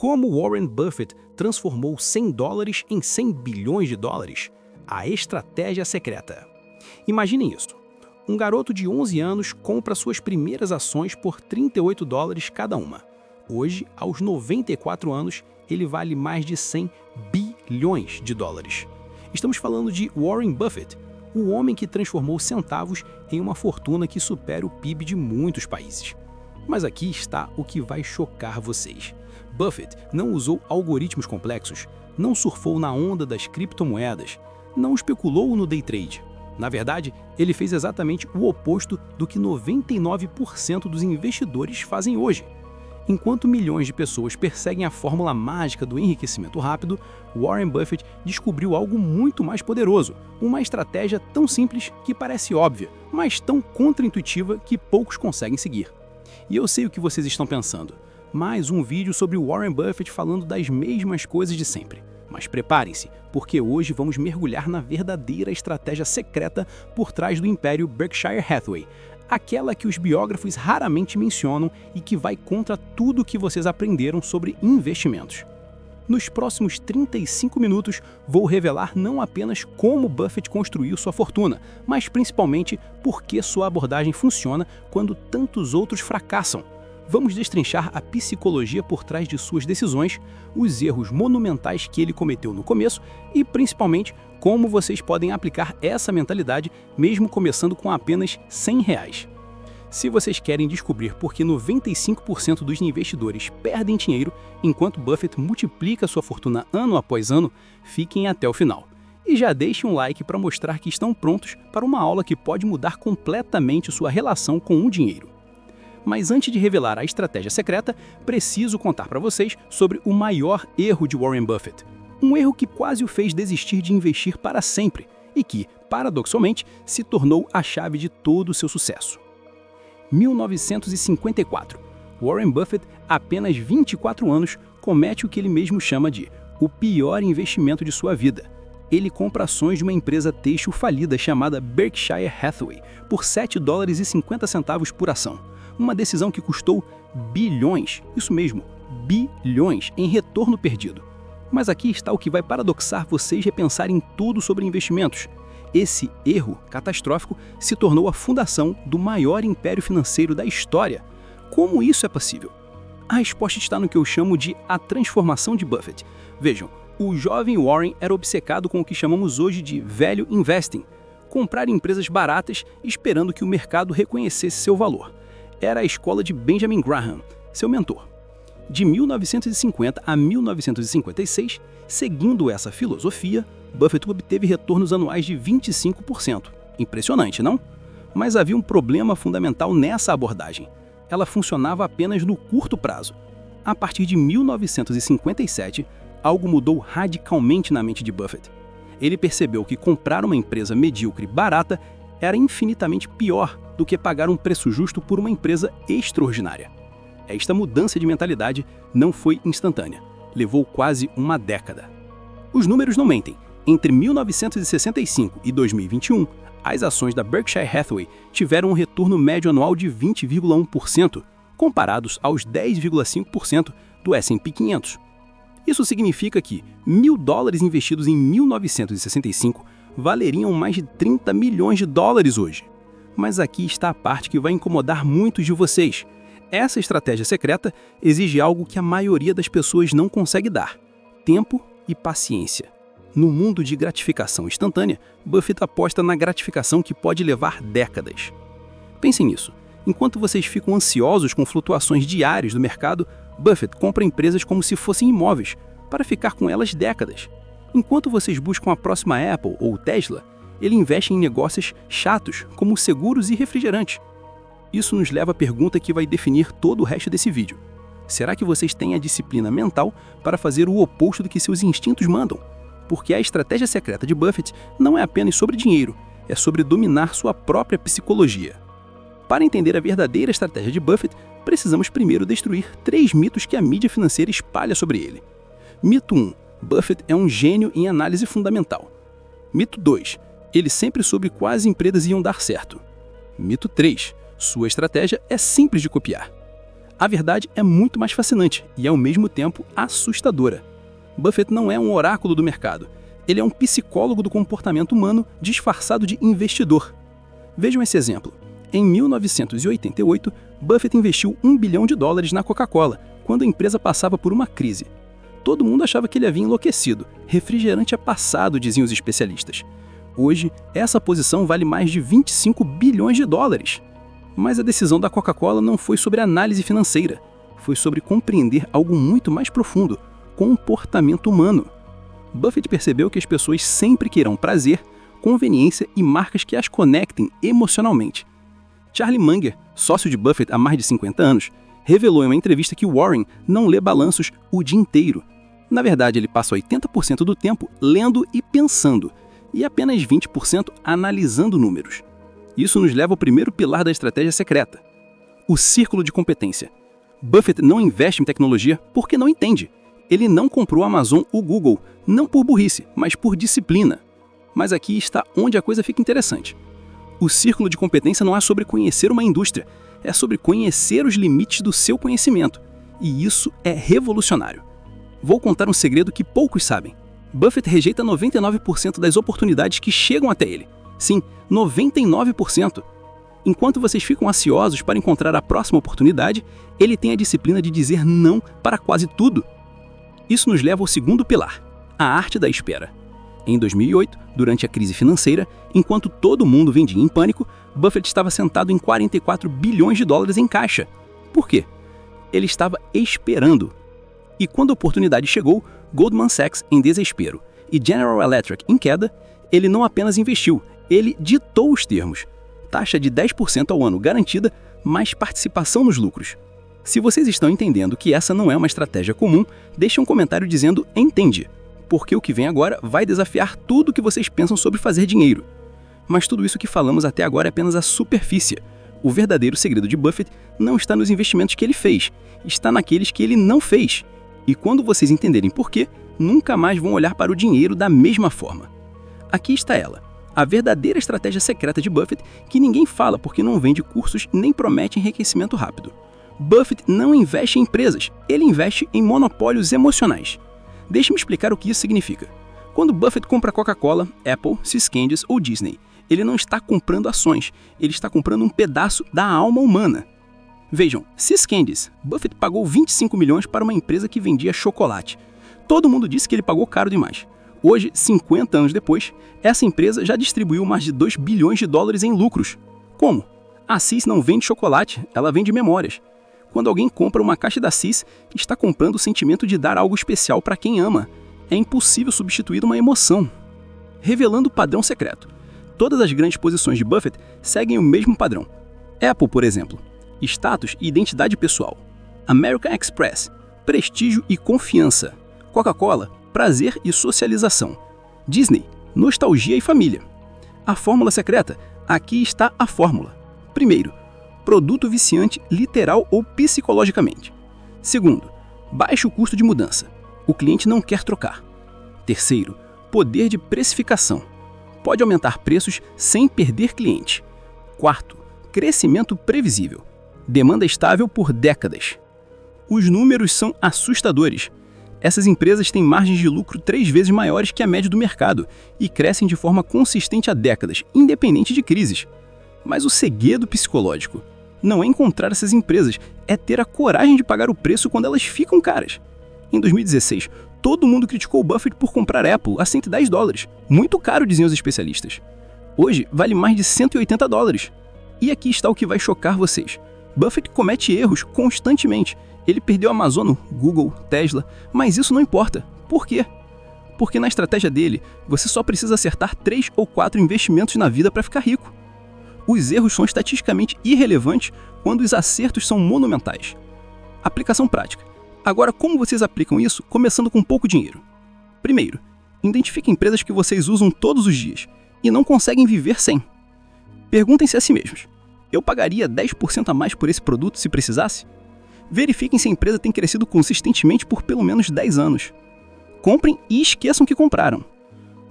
Como Warren Buffett transformou $100 em $100 bilhões? A estratégia secreta. Imaginem isso. Um garoto de 11 anos compra suas primeiras ações por $38 cada uma. Hoje, aos 94 anos, ele vale mais de $100 bilhões. Estamos falando de Warren Buffett, o homem que transformou centavos em uma fortuna que supera o PIB de muitos países. Mas aqui está o que vai chocar vocês. Buffett não usou algoritmos complexos, não surfou na onda das criptomoedas, não especulou no day trade. Na verdade, ele fez exatamente o oposto do que 99% dos investidores fazem hoje. Enquanto milhões de pessoas perseguem a fórmula mágica do enriquecimento rápido, Warren Buffett descobriu algo muito mais poderoso, uma estratégia tão simples que parece óbvia, mas tão contraintuitiva que poucos conseguem seguir. E eu sei o que vocês estão pensando. Mais um vídeo sobre Warren Buffett falando das mesmas coisas de sempre. Mas preparem-se, porque hoje vamos mergulhar na verdadeira estratégia secreta por trás do império Berkshire Hathaway, aquela que os biógrafos raramente mencionam e que vai contra tudo o que vocês aprenderam sobre investimentos. Nos próximos 35 minutos, vou revelar não apenas como Buffett construiu sua fortuna, mas principalmente por que sua abordagem funciona quando tantos outros fracassam. Vamos destrinchar a psicologia por trás de suas decisões, os erros monumentais que ele cometeu no começo e, principalmente, como vocês podem aplicar essa mentalidade mesmo começando com apenas R$100. Se vocês querem descobrir por que 95% dos investidores perdem dinheiro enquanto Buffett multiplica sua fortuna ano após ano, fiquem até o final. E já deixem um like para mostrar que estão prontos para uma aula que pode mudar completamente sua relação com o dinheiro. Mas antes de revelar a estratégia secreta, preciso contar para vocês sobre o maior erro de Warren Buffett. Um erro que quase o fez desistir de investir para sempre e que, paradoxalmente, se tornou a chave de todo o seu sucesso. 1954. Warren Buffett, apenas 24 anos, comete o que ele mesmo chama de o pior investimento de sua vida. Ele compra ações de uma empresa têxtil falida chamada Berkshire Hathaway por $7,50 por ação. Uma decisão que custou bilhões, isso mesmo, bilhões em retorno perdido. Mas aqui está o que vai paradoxar vocês repensarem tudo sobre investimentos. Esse erro catastrófico se tornou a fundação do maior império financeiro da história. Como isso é possível? A resposta está no que eu chamo de a transformação de Buffett. Vejam, o jovem Warren era obcecado com o que chamamos hoje de value investing, comprar empresas baratas esperando que o mercado reconhecesse seu valor. Era a escola de Benjamin Graham, seu mentor. De 1950 a 1956, seguindo essa filosofia, Buffett obteve retornos anuais de 25%. Impressionante, não? Mas havia um problema fundamental nessa abordagem. Ela funcionava apenas no curto prazo. A partir de 1957, algo mudou radicalmente na mente de Buffett. Ele percebeu que comprar uma empresa medíocre barata era infinitamente pior do que pagar um preço justo por uma empresa extraordinária. Esta mudança de mentalidade não foi instantânea. Levou quase uma década. Os números não mentem. Entre 1965 e 2021, as ações da Berkshire Hathaway tiveram um retorno médio anual de 20,1%, comparados aos 10,5% do S&P 500. Isso significa que $1.000 investidos em 1965 valeriam mais de $30 milhões hoje. Mas aqui está a parte que vai incomodar muitos de vocês. Essa estratégia secreta exige algo que a maioria das pessoas não consegue dar: tempo e paciência. No mundo de gratificação instantânea, Buffett aposta na gratificação que pode levar décadas. Pensem nisso. Enquanto vocês ficam ansiosos com flutuações diárias do mercado, Buffett compra empresas como se fossem imóveis, para ficar com elas décadas. Enquanto vocês buscam a próxima Apple ou Tesla, ele investe em negócios chatos, como seguros e refrigerantes. Isso nos leva à pergunta que vai definir todo o resto desse vídeo. Será que vocês têm a disciplina mental para fazer o oposto do que seus instintos mandam? Porque a estratégia secreta de Buffett não é apenas sobre dinheiro, é sobre dominar sua própria psicologia. Para entender a verdadeira estratégia de Buffett, precisamos primeiro destruir 3 mitos que a mídia financeira espalha sobre ele. Mito 1. Buffett é um gênio em análise fundamental. Mito 2. Ele sempre soube quais empresas iam dar certo. Mito 3. Sua estratégia é simples de copiar. A verdade é muito mais fascinante e, ao mesmo tempo, assustadora. Buffett não é um oráculo do mercado. Ele é um psicólogo do comportamento humano disfarçado de investidor. Vejam esse exemplo. Em 1988, Buffett investiu $1 bilhão na Coca-Cola, quando a empresa passava por uma crise. Todo mundo achava que ele havia enlouquecido. Refrigerante é passado, diziam os especialistas. Hoje, essa posição vale mais de $25 bilhões. Mas a decisão da Coca-Cola não foi sobre análise financeira. Foi sobre compreender algo muito mais profundo: comportamento humano. Buffett percebeu que as pessoas sempre querão prazer, conveniência e marcas que as conectem emocionalmente. Charlie Munger, sócio de Buffett há mais de 50 anos, revelou em uma entrevista que Warren não lê balanços o dia inteiro. Na verdade, ele passa 80% do tempo lendo e pensando, e apenas 20% analisando números. Isso nos leva ao primeiro pilar da estratégia secreta: o círculo de competência. Buffett não investe em tecnologia porque não entende. Ele não comprou a Amazon ou Google, não por burrice, mas por disciplina. Mas aqui está onde a coisa fica interessante. O círculo de competência não é sobre conhecer uma indústria, é sobre conhecer os limites do seu conhecimento. E isso é revolucionário. Vou contar um segredo que poucos sabem. Buffett rejeita 99% das oportunidades que chegam até ele. Sim, 99%. Enquanto vocês ficam ansiosos para encontrar a próxima oportunidade, ele tem a disciplina de dizer não para quase tudo. Isso nos leva ao segundo pilar: a arte da espera. Em 2008, durante a crise financeira, enquanto todo mundo vendia em pânico, Buffett estava sentado em $44 bilhões em caixa. Por quê? Ele estava esperando. E quando a oportunidade chegou, Goldman Sachs em desespero e General Electric em queda, ele não apenas investiu, ele ditou os termos. Taxa de 10% ao ano garantida, mais participação nos lucros. Se vocês estão entendendo que essa não é uma estratégia comum, deixe um comentário dizendo "entende", porque o que vem agora vai desafiar tudo o que vocês pensam sobre fazer dinheiro. Mas tudo isso que falamos até agora é apenas a superfície. O verdadeiro segredo de Buffett não está nos investimentos que ele fez, está naqueles que ele não fez. E quando vocês entenderem por quê, nunca mais vão olhar para o dinheiro da mesma forma. Aqui está ela, a verdadeira estratégia secreta de Buffett, que ninguém fala porque não vende cursos nem promete enriquecimento rápido. Buffett não investe em empresas, ele investe em monopólios emocionais. Deixe-me explicar o que isso significa. Quando Buffett compra Coca-Cola, Apple, Siscandies ou Disney, ele não está comprando ações, ele está comprando um pedaço da alma humana. Vejam, Siscandies, Buffett pagou 25 milhões para uma empresa que vendia chocolate. Todo mundo disse que ele pagou caro demais. Hoje, 50 anos depois, essa empresa já distribuiu mais de $2 bilhões em lucros. Como? A Cis não vende chocolate, ela vende memórias. Quando alguém compra uma caixa da Cis, está comprando o sentimento de dar algo especial para quem ama. É impossível substituir uma emoção. Revelando o padrão secreto. Todas as grandes posições de Buffett seguem o mesmo padrão. Apple, por exemplo, status e identidade pessoal. American Express, prestígio e confiança. Coca-Cola, prazer e socialização. Disney, nostalgia e família. A fórmula secreta, aqui está a fórmula. Primeiro, produto viciante literal ou psicologicamente. Segundo, baixo custo de mudança. O cliente não quer trocar. Terceiro, poder de precificação. Pode aumentar preços sem perder cliente. Quarto, crescimento previsível. Demanda estável por décadas. Os números são assustadores. Essas empresas têm margens de lucro 3 vezes maiores que a média do mercado e crescem de forma consistente há décadas, independente de crises. Mas o segredo psicológico não é encontrar essas empresas, é ter a coragem de pagar o preço quando elas ficam caras. Em 2016, todo mundo criticou o Buffett por comprar Apple a $110. Muito caro, diziam os especialistas. Hoje, vale mais de $180. E aqui está o que vai chocar vocês. Buffett comete erros constantemente. Ele perdeu a Amazon, Google, Tesla, mas isso não importa. Por quê? Porque na estratégia dele, você só precisa acertar 3 ou 4 investimentos na vida para ficar rico. Os erros são estatisticamente irrelevantes quando os acertos são monumentais. Aplicação prática. Agora, como vocês aplicam isso, começando com pouco dinheiro? Primeiro, identifique empresas que vocês usam todos os dias e não conseguem viver sem. Perguntem-se a si mesmos: eu pagaria 10% a mais por esse produto se precisasse? Verifiquem se a empresa tem crescido consistentemente por pelo menos 10 anos. Comprem e esqueçam que compraram.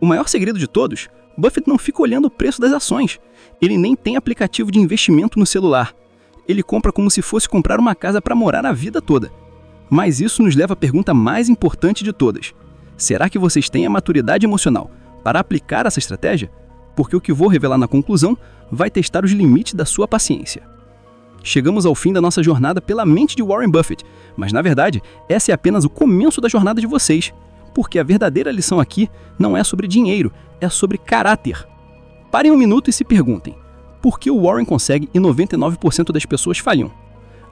O maior segredo de todos, Buffett não fica olhando o preço das ações. Ele nem tem aplicativo de investimento no celular. Ele compra como se fosse comprar uma casa para morar a vida toda. Mas isso nos leva à pergunta mais importante de todas. Será que vocês têm a maturidade emocional para aplicar essa estratégia? Porque o que vou revelar na conclusão vai testar os limites da sua paciência. Chegamos ao fim da nossa jornada pela mente de Warren Buffett, mas na verdade, essa é apenas o começo da jornada de vocês, porque a verdadeira lição aqui não é sobre dinheiro, é sobre caráter. Parem um minuto e se perguntem, por que o Warren consegue e 99% das pessoas falham?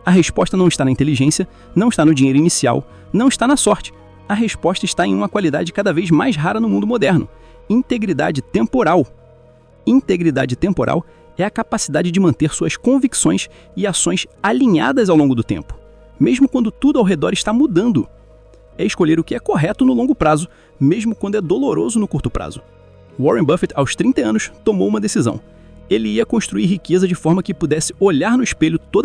A resposta não está na inteligência, não está no dinheiro inicial, não está na sorte. A resposta está em uma qualidade cada vez mais rara no mundo moderno: integridade temporal. Integridade temporal é a capacidade de manter suas convicções e ações alinhadas ao longo do tempo, mesmo quando tudo ao redor está mudando. É escolher o que é correto no longo prazo, mesmo quando é doloroso no curto prazo. Warren Buffett, aos 30 anos, tomou uma decisão. Ele ia construir riqueza de forma que pudesse olhar no espelho toda